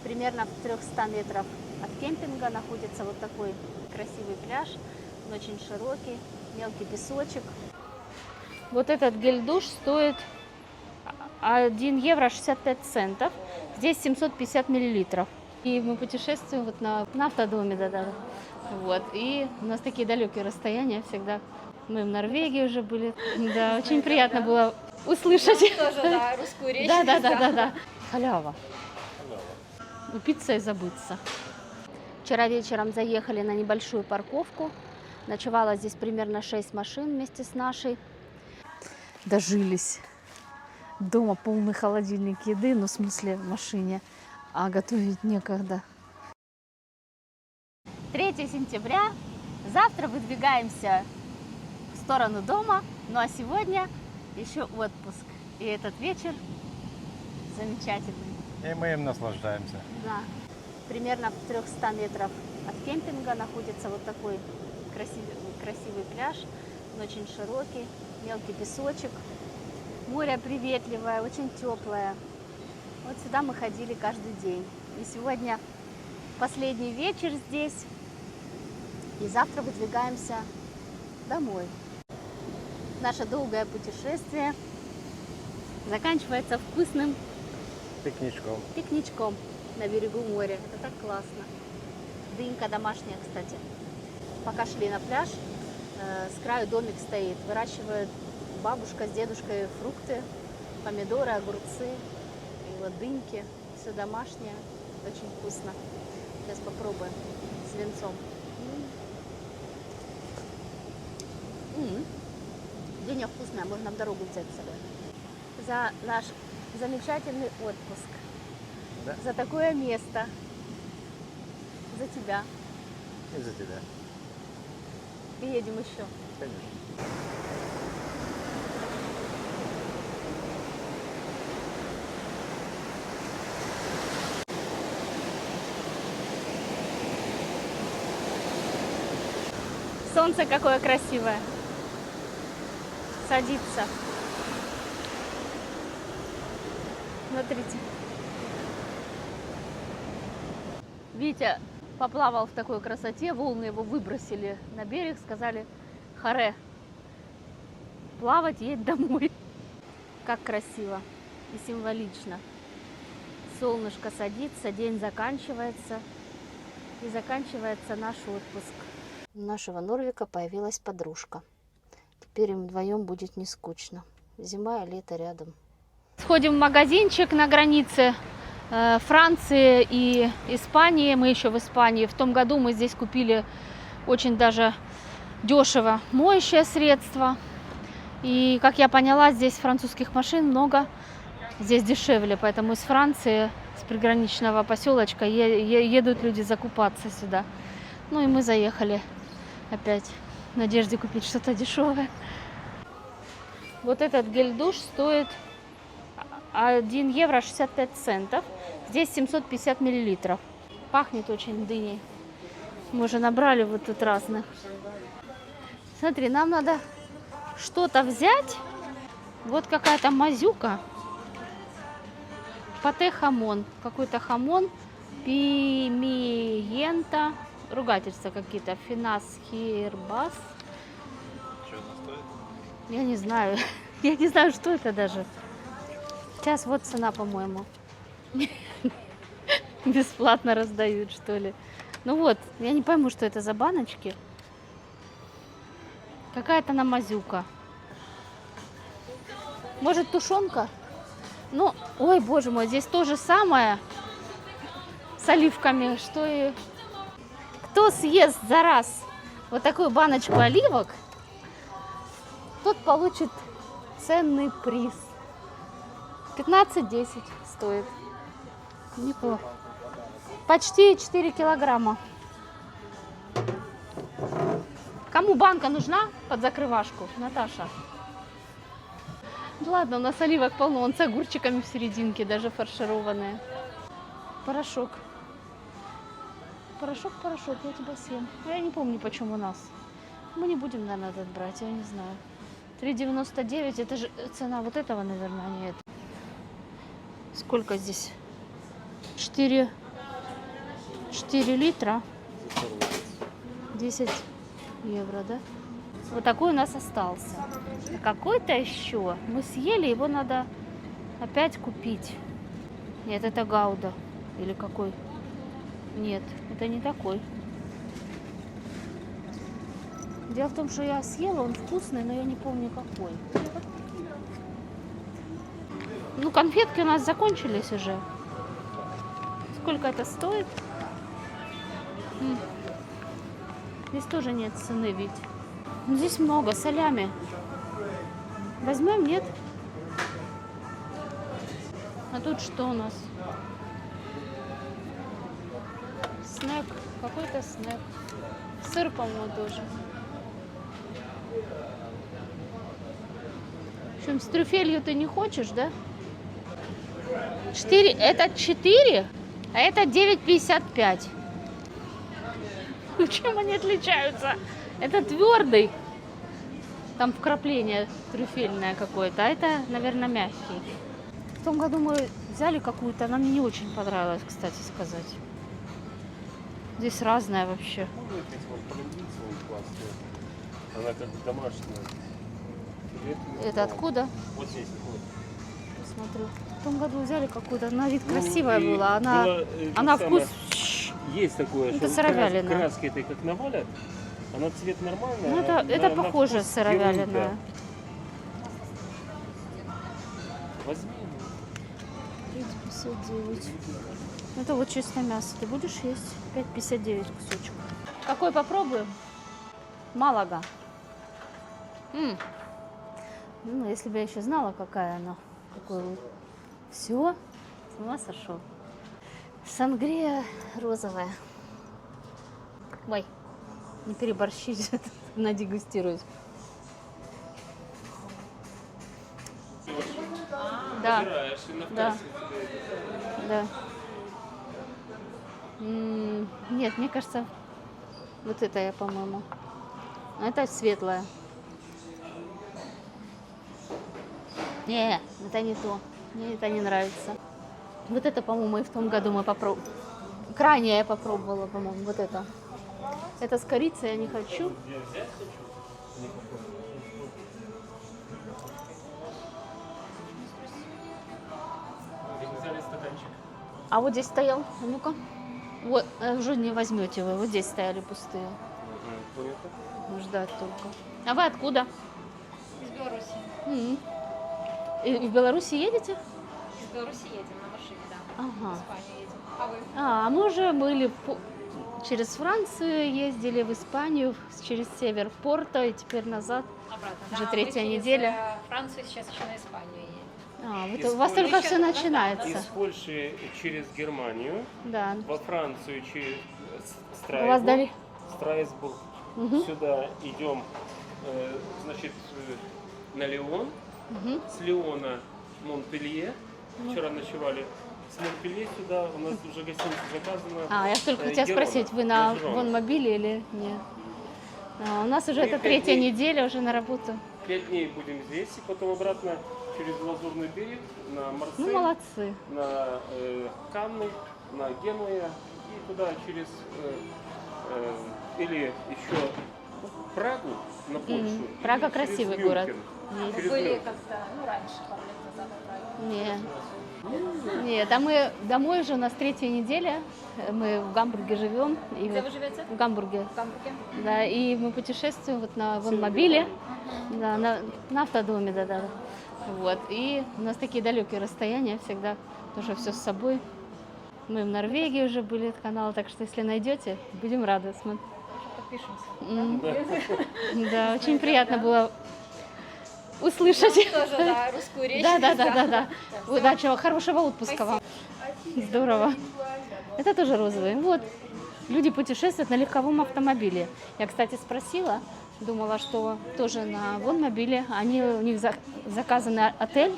Примерно в 300 метров от кемпинга находится вот такой красивый пляж. Он очень широкий, мелкий песочек. Вот этот гель-душ стоит 1 евро 65 центов. Здесь 750 миллилитров. И мы путешествуем вот на автодоме, да-да. Вот. И у нас такие далекие расстояния всегда. Мы в Норвегии уже были. Да, очень приятно было услышать. Тоже, да, русскую речь. Да. Халява. Упиться и забыться. Вчера вечером заехали на небольшую парковку. Ночевало здесь примерно 6 машин вместе с нашей. Дожились. Дома полный холодильник еды, ну в смысле в машине, а готовить некогда. 3 сентября. Завтра выдвигаемся в сторону дома. Ну а сегодня еще отпуск. И этот вечер замечательный. И мы им наслаждаемся. Да. Примерно в 300 метров от кемпинга находится вот такой красивый пляж. Он очень широкий, мелкий песочек. Море приветливое, очень теплое. Вот сюда мы ходили каждый день. И сегодня последний вечер здесь. И завтра выдвигаемся домой. Наше долгое путешествие заканчивается вкусным пикничком на берегу моря. Это так классно. Дынька домашняя, кстати. Пока шли на пляж, с краю домик стоит. Выращивают бабушка с дедушкой фрукты, помидоры, огурцы. И вот дыньки. Все домашнее. Очень вкусно. Сейчас попробуем с венцом. Дыня вкусная, можно в дорогу взять с собой. За наш замечательный отпуск. Да? За такое место. За тебя. И за тебя. Приедем еще. Конечно. Солнце какое красивое. Садится. Смотрите. Витя поплавал в такой красоте, волны его выбросили на берег, сказали: харе, плавать, едь домой. Как красиво и символично. Солнышко садится, день заканчивается, и заканчивается наш отпуск. У нашего Норвика появилась подружка. Теперь им вдвоем будет не скучно. Зима и лето рядом. Сходим в магазинчик на границе Франции и Испании. Мы еще в Испании. В том году мы здесь купили очень даже дешево моющее средство. И, как я поняла, здесь французских машин много. Здесь дешевле, поэтому из Франции, с приграничного поселочка, едут люди закупаться сюда. Ну и мы заехали опять в надежде купить что-то дешевое. Вот этот гель-душ стоит 1 евро 65 центов. Здесь 750 миллилитров. Пахнет очень дыней. Мы уже набрали вот тут разных. Смотри, нам надо что-то взять. Вот какая-то мазюка. Пате хамон. Какой-то хамон. Пимиента. Ругательства какие-то. Финас хирбас. Что она стоит? Я не знаю. Я не знаю, что это даже. Сейчас вот цена, по-моему. Бесплатно раздают, что ли. Ну вот, я не пойму, что это за баночки. Какая-то намазюка. Может, тушенка? Ну, ой, боже мой, здесь то же самое с оливками, что и... Кто съест за раз вот такую баночку оливок, тот получит ценный приз. 15-10 стоит. Неплохо. Почти 4 килограмма. Кому банка нужна под закрывашку? Наташа. Ладно, у нас оливок полно. Он с огурчиками в серединке, даже фаршированные. Порошок. Порошок, я тебя съем. Я не помню, почему у нас. Мы не будем, наверное, этот брать, я не знаю. 3,99, это же цена вот этого, наверное, нет. Сколько здесь? 4 4 литра. 10 евро, да? Вот такой у нас остался. А какой-то еще. Мы съели, его надо опять купить. Нет, это гауда. Или какой? Нет, это не такой. Дело в том, что я съела, он вкусный, но я не помню какой. Ну, конфетки у нас закончились уже. Сколько это стоит? Здесь тоже нет цены ведь. Здесь много, солями. Возьмем, нет? А тут что у нас? Снэк. Какой-то снэк. Сыр, по-моему, тоже. В общем, с трюфелью ты не хочешь, да? 4. Это 4, а это 9,55. Чем они отличаются? Это твердый. Там вкрапление трюфельное какое-то, а это, наверное, мягкий. В том году мы взяли какую-то, она мне не очень понравилась, кстати сказать. Здесь разная вообще. Она как домашняя. Это откуда? Вот здесь. Вот. Посмотрю. В том году взяли какую-то, на вид красивая и была. Она, было, она самое, вкус... Есть такое, Это что сыровяленая. краски этой как навалят, она цвет нормальный. Ну, это похоже сыровяленая. Возьми. 5,59. Это вот чистое мясо. Ты будешь есть? 5,59 кусочек. Какой попробуем? Малага. Ну, если бы я еще знала, какая она. Какой вот. Все, с ума сошел. Сангрия розовая. Ой, не переборщить, надегустировать. Да, да, да. Нет, мне кажется, вот это я, по-моему. Это светлая. Не, это не то. Мне это не нравится. Вот это, по-моему, и в том году мы попробовали. Крайне я попробовала, по-моему, вот это. Это с корицей я не хочу. А вот здесь стоял, а ну-ка. Вот, уже не возьмете вы, вот здесь стояли пустые. Ждать только. А вы откуда? Из Беларуси. И в Беларуси едете? Из Беларуси едем на машине, да. Ага. В Испанию едем. А вы? А мы уже были через Францию, ездили в Испанию, через север в Порто и теперь назад. Обратно. Уже Да, третья мы через, Неделя. Францию сейчас еще на Испанию едем. Вот у вас только все начинается. Из Польши через Германию, Да. во Францию через У вас дали? Страсбург. Сюда идем, значит, на Лион. С Лиона Монпелье. Вчера ночевали. С Монпелье сюда у нас уже гостиница заказана. Я только хотела спросить, вы на Вонмобиле или нет? У нас уже это третья неделя, уже на работу. 5 дней будем здесь, и потом обратно через Лазурный берег на Марсель, Ну, молодцы. на Канны, на Генуя и туда через или еще Прагу на Польшу. Прага или красивый через город. Мюнхен. Через Были Мюнхен. как-то, раньше, пару лет назад в Праге. Нет. Нет, а мы домой уже, у нас третья неделя. Мы в Гамбурге живем. И Где вот вы живете? в Гамбурге. В Гамбурге. Да, и мы путешествуем вот на Вонмобиле, да, на автодоме, да. Вот. И у нас такие далекие расстояния, всегда тоже все с собой. Мы в Норвегии уже были от канала, так что если найдете, будем рады. Подпишемся. Да, очень приятно было услышать. Тоже, да, русскую речь. Да. Удачи, хорошего отпуска вам. Здорово. Это тоже розовый. Вот. Люди путешествуют на легковом автомобиле. Я, кстати, спросила, думала, что тоже на Вонмобиле. У них заказан отель,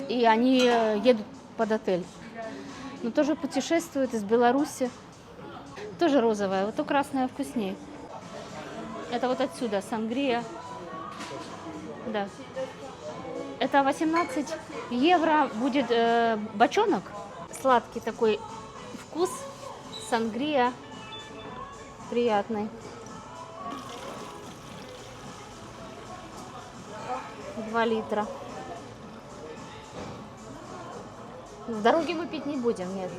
и они едут под отель. Но тоже путешествуют из Беларуси. Тоже розовая, вот то красная вкуснее. Это вот отсюда, сангрия. Да. Это 18 евро будет бочонок. Сладкий такой вкус. сангрия приятный. 2 литра. В дороге мы пить не будем, нет.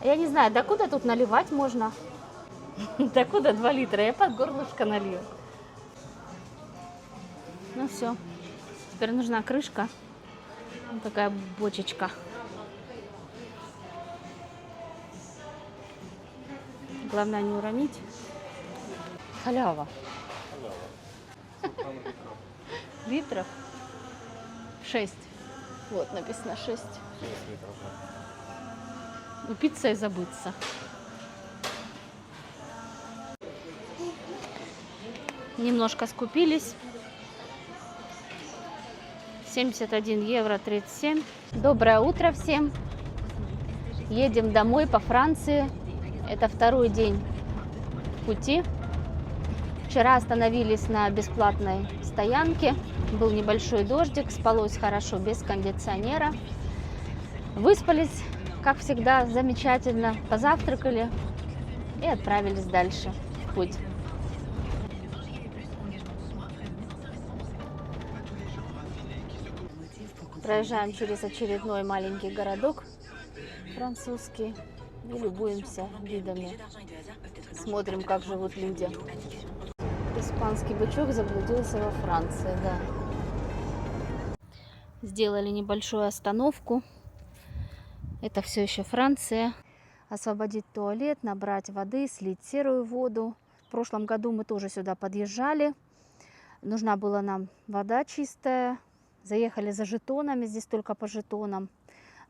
Я не знаю, докуда тут наливать можно? Докуда 2 литра? Я под горлышко налью. Ну все. Теперь нужна крышка. Вот такая бочечка. Главное не уронить. Халява. Литров? 6. Вот написано 6. 6 литров. Да. Упиться и забыться. Немножко скупились. 71 евро 37. Доброе утро всем. Едем домой по Франции. Это второй день пути. Вчера остановились на бесплатной стоянке. Был небольшой дождик, спалось хорошо, без кондиционера. Выспались, как всегда, замечательно. Позавтракали и отправились дальше в путь. Проезжаем через очередной маленький городок французский и любуемся видами. Смотрим, как живут люди. Испанский бычок заблудился во Франции, да. Сделали небольшую остановку. Это все еще Франция. Освободить туалет, набрать воды, слить серую воду. В прошлом году мы тоже сюда подъезжали. Нужна была нам вода чистая. Заехали за жетонами, здесь только по жетонам.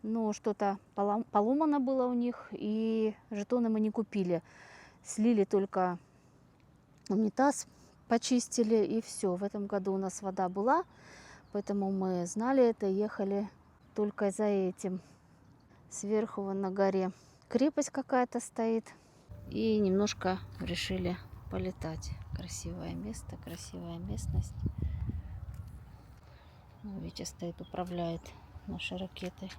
Но что-то поломано было у них, и жетоны мы не купили. Слили только унитаз, почистили, и все. В этом году у нас вода была, поэтому мы знали это, ехали только за этим. Сверху вон на горе крепость какая-то стоит, и немножко решили полетать. Красивое место, красивая местность. Витя стоит, управляет нашей ракетой.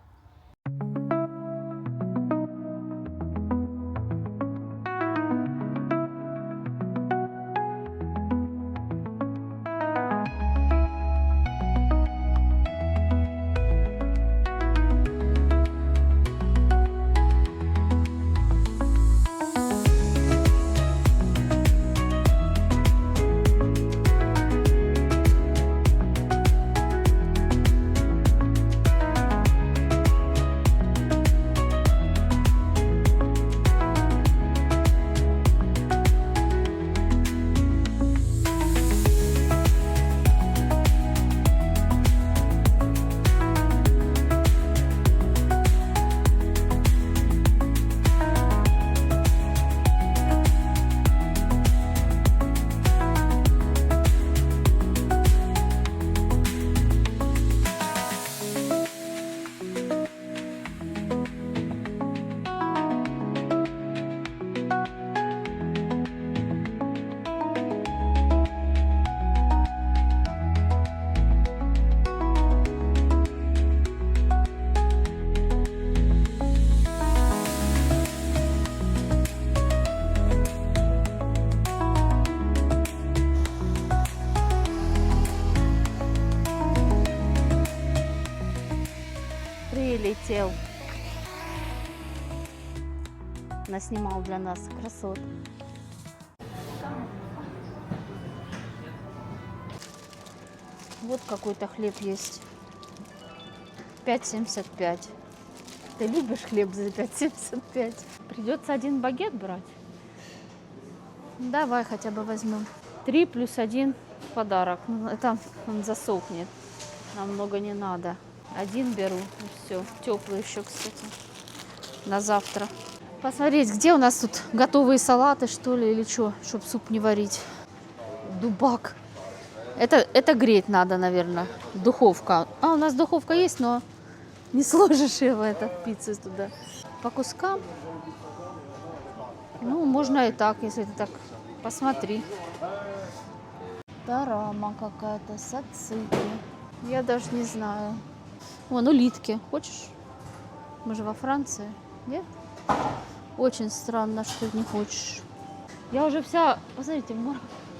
Прилетел. Наснимал для нас красот. Вот какой-то хлеб есть. 5,75. Ты любишь хлеб за 5,75? Придется один багет брать. Давай хотя бы возьмем. 3 плюс 1 в подарок. Это он засохнет. Нам много не надо. Один беру, и все. Теплый еще, кстати, на завтра. Посмотреть, где у нас тут готовые салаты, что ли, или что, чтобы суп не варить. Дубак. Это греть надо, наверное. Духовка. А, у нас духовка есть, но не сложишь его, пиццу туда. По кускам. Ну, можно и так, если ты так посмотри. Тарама какая-то, сацики. Я даже не знаю. Вон, улитки. Хочешь? Мы же во Франции. Нет? Очень странно, что не хочешь. Я уже вся, посмотрите, в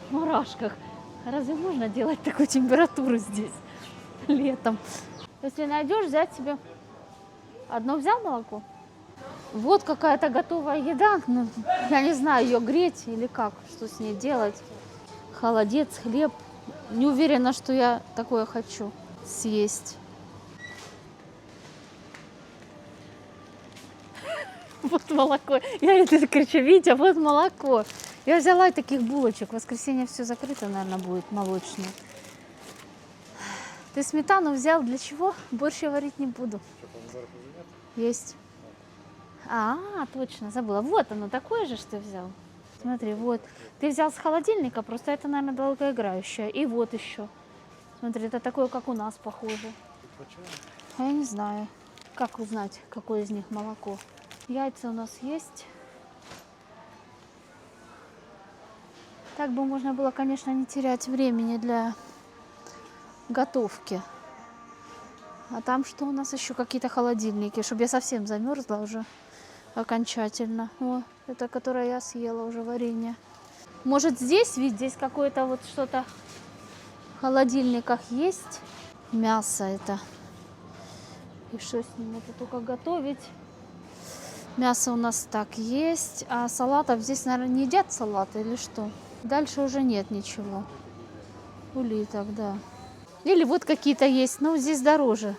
мурашках. Разве можно делать такую температуру здесь летом? Если найдешь, взять себе одно, взял молоко? Вот какая-то готовая еда. Ну, я не знаю, ее греть или как, что с ней делать. Холодец, хлеб. Не уверена, что я такое хочу съесть. Вот молоко. Я это кричу, Витя, вот молоко. Я взяла таких булочек. В воскресенье все закрыто, наверное, будет молочное. Ты сметану взял для чего? Борщ я варить не буду. Есть. Точно, забыла. Вот оно, такое же, что ты взял. Смотри, вот. Ты взял с холодильника, просто это, наверное, долгоиграющее. И вот еще. Смотри, это такое, как у нас, похоже. А я не знаю. Как узнать, какое из них молоко? Яйца у нас есть. Так бы можно было, конечно, не терять времени для готовки. А там что у нас еще? Какие-то холодильники, чтобы я совсем замерзла уже окончательно. О, это которое я съела уже варенье. Может здесь, ведь здесь какое-то вот что-то в холодильниках есть. Мясо это. И что с ним? Это только готовить. Мясо у нас так есть. А салатов здесь, наверное, не едят салат или что? Дальше уже нет ничего. Улиток, да. Или вот какие-то есть, но здесь дороже.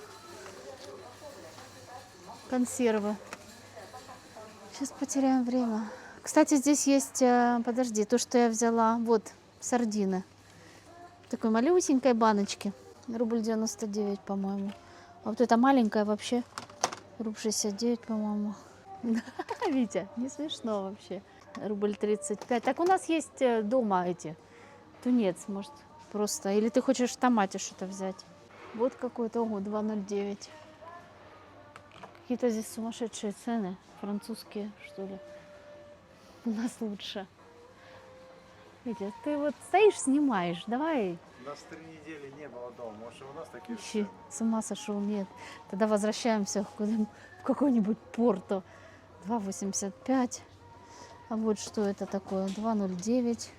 Консервы. Сейчас потеряем время. Кстати, здесь есть, подожди, то, что я взяла. Вот, сардины. В такой малюсенькой баночке. Рубль 99, по-моему. А вот эта маленькая вообще рубль 69, по-моему. Витя, не смешно вообще. Рубль 35. Так у нас есть дома эти. Тунец, может, просто. Или ты хочешь в томате что-то взять? Вот какой-то, ого, 2,09. Какие-то здесь сумасшедшие цены. Французские, что ли. У нас лучше. Витя, ты вот стоишь, снимаешь. Давай. У нас 3 недели не было дома. Может, и у нас такие же Вообще, цены? с ума сошел, нет. Тогда возвращаемся в какой-нибудь Порту. 2,85. А вот что это такое? 2,09.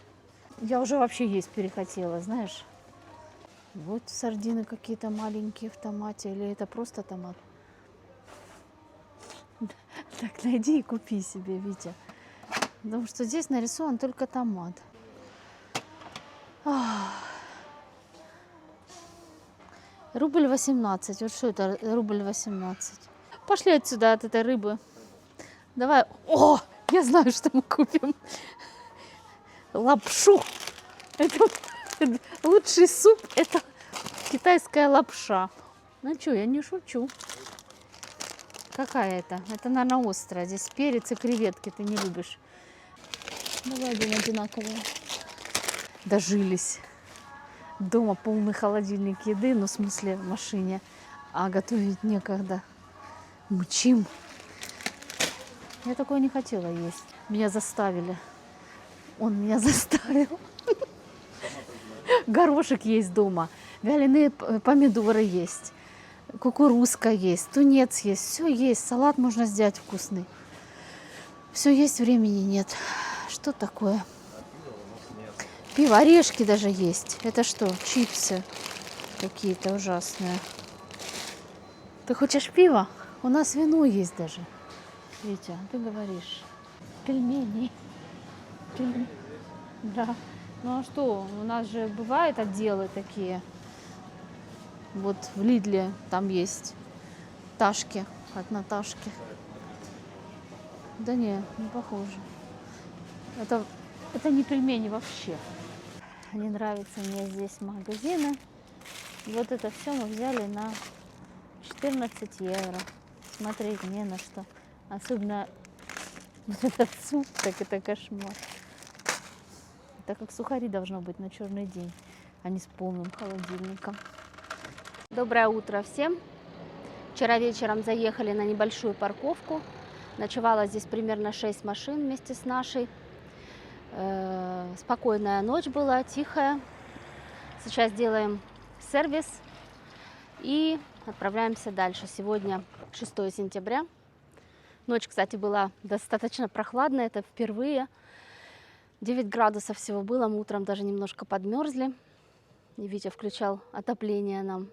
Я уже вообще есть перехотела, знаешь. Вот сардины какие-то маленькие в томате. Или это просто томат? Так, найди и купи себе, Витя. Потому что здесь нарисован только томат. Рубль 18. Вот что это рубль 18? Пошли отсюда от этой рыбы. Давай. О, я знаю, что мы купим. Лапшу. Это лучший суп. Это китайская лапша. Ну что, я не шучу. Какая это? Это, наверное, острая. Здесь перец и креветки ты не любишь. Давай один одинаковый. Дожились. Дома полный холодильник еды, ну, в смысле, в машине. А готовить некогда. Мучим. Я такое не хотела есть. Меня заставили. Он меня заставил. Горошек есть дома. Вяленые помидоры есть. Кукурузка есть. Тунец есть. Все есть. Салат можно сделать вкусный. Все есть, времени нет. Что такое? Пиво, орешки даже есть. Это что? Чипсы какие-то ужасные. Ты хочешь пиво? У нас вино есть даже. Витя, ты говоришь. Пельмени. Да. Ну а что? У нас же бывают отделы такие. Вот в Лидле там есть Ташки. От Наташки. Да не похоже. Это не пельмени вообще. Не нравятся мне здесь магазины. Вот это все мы взяли на 14 евро. Смотреть не на что. Особенно вот этот суп, так это кошмар. Это как сухари должно быть на черный день, а не с полным холодильником. Доброе утро всем. Вчера вечером заехали на небольшую парковку. Ночевало здесь примерно 6 машин вместе с нашей. Спокойная ночь была, тихая. Сейчас делаем сервис и отправляемся дальше. Сегодня 6 сентября. Ночь, кстати, была достаточно прохладная, это впервые. 9 градусов всего было, мы утром даже немножко подмерзли. И Витя включал отопление нам.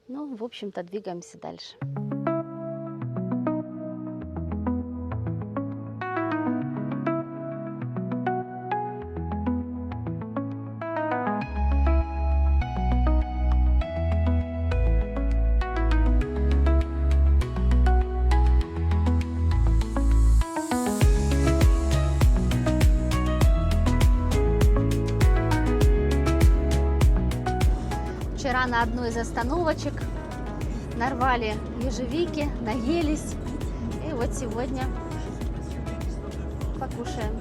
Ну, в общем-то, двигаемся дальше. Вчера на одной из остановочек нарвали ежевики, наелись. И вот сегодня покушаем.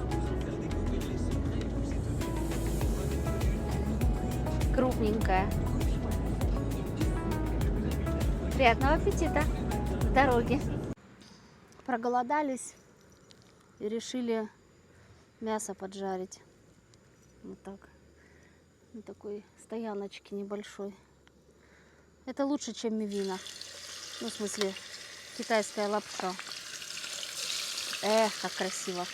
Крупненькая. Приятного аппетита в дороге. Проголодались и решили мясо поджарить. Вот так. На такой стояночке небольшой. Это лучше, чем мивина. Ну, в смысле, китайская лапша. Эх, как красиво.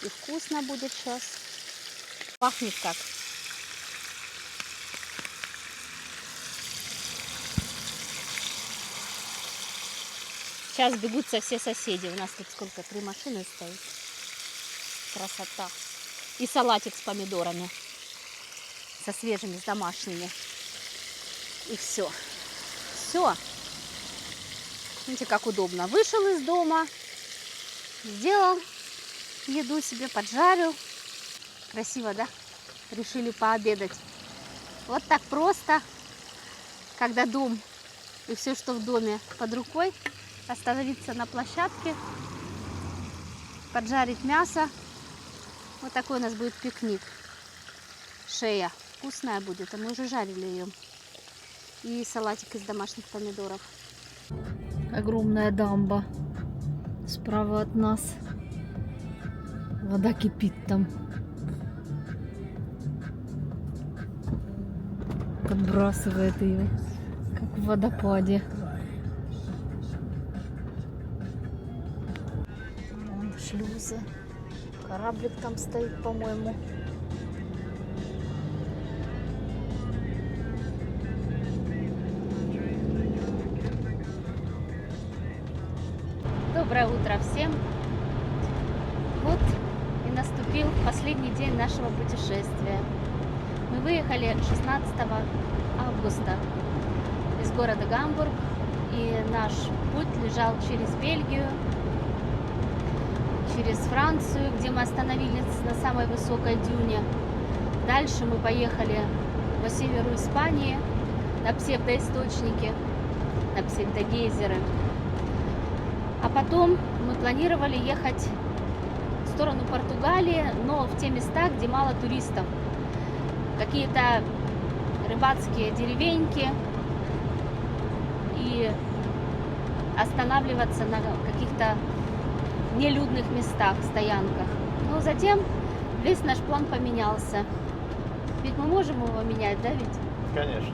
И вкусно будет сейчас. Пахнет как. Сейчас бегутся все соседи. У нас тут сколько? 3 машины стоит. Красота. И салатик с помидорами. Со свежими, с домашними. И все. Все. Видите, как удобно. Вышел из дома, сделал еду себе, поджарил. Красиво, да? Решили пообедать. Вот так просто, когда дом и все, что в доме под рукой, остановиться на площадке, поджарить мясо. Вот такой у нас будет пикник. Шея. Вкусная будет, а мы уже жарили ее. И салатик из домашних помидоров. Огромная дамба справа от нас. Вода кипит там. Подбрасывает ее, как в водопаде. Вон шлюзы. Кораблик там стоит, по-моему. Доброе утро всем! Вот и наступил последний день нашего путешествия. Мы выехали 16 августа из города Гамбург, и наш путь лежал через Бельгию, через Францию, где мы остановились на самой высокой дюне. Дальше мы поехали по северу Испании на псевдоисточники, на псевдогейзеры. А потом мы планировали ехать в сторону Португалии, но в те места, где мало туристов. Какие-то рыбацкие деревеньки и останавливаться на каких-то нелюдных местах, стоянках. Но затем весь наш план поменялся. Ведь мы можем его менять, да, ведь? Конечно.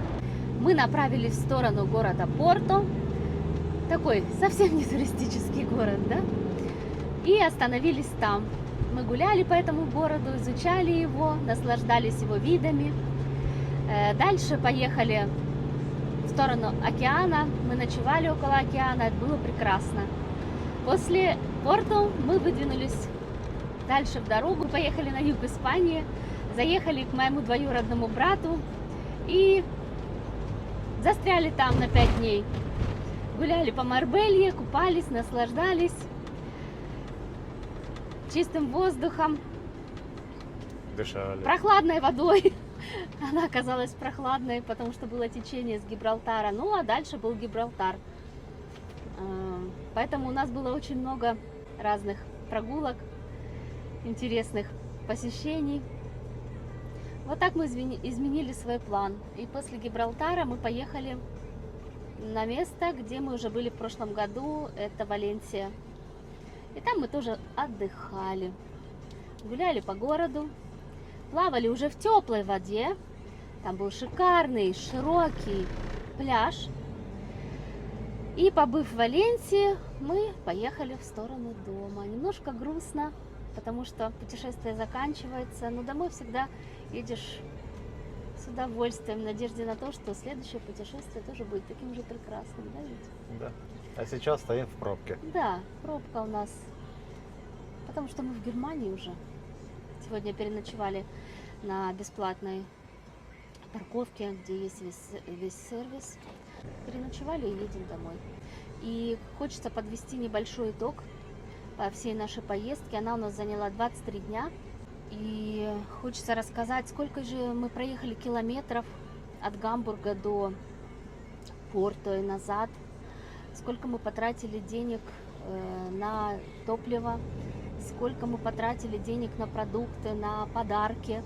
Мы направились в сторону города Порто. Такой совсем не туристический город, да? И остановились там. Мы гуляли по этому городу, изучали его, наслаждались его видами. Дальше поехали в сторону океана. Мы ночевали около океана, это было прекрасно. После Порту мы выдвинулись дальше в дорогу, поехали на юг Испании, заехали к моему двоюродному брату и застряли там на 5 дней. Гуляли по Марбелье, купались, наслаждались чистым воздухом, Дышали. прохладной водой. Она оказалась прохладной, потому что было течение с Гибралтара. Ну, а дальше был Гибралтар. Поэтому у нас было очень много разных прогулок, интересных посещений. Вот так мы изменили свой план. И после Гибралтара мы поехали на место, где мы уже были в прошлом году, это Валенсия. И там мы тоже отдыхали, гуляли по городу, плавали уже в теплой воде. Там был шикарный, широкий пляж. И побыв в Валенсии, мы поехали в сторону дома. Немножко грустно, потому что путешествие заканчивается, но домой всегда едешь с удовольствием, в надежде на то, что следующее путешествие тоже будет таким же прекрасным, да, Витя? Да. А сейчас стоим в пробке. Да, пробка у нас, потому что мы в Германии уже. Сегодня переночевали на бесплатной парковке, где есть весь сервис. Переночевали и едем домой. И хочется подвести небольшой итог по всей нашей поездке. Она у нас заняла 23 дня. И хочется рассказать, сколько же мы проехали километров от Гамбурга до Порту и назад. Сколько мы потратили денег на топливо. Сколько мы потратили денег на продукты, на подарки.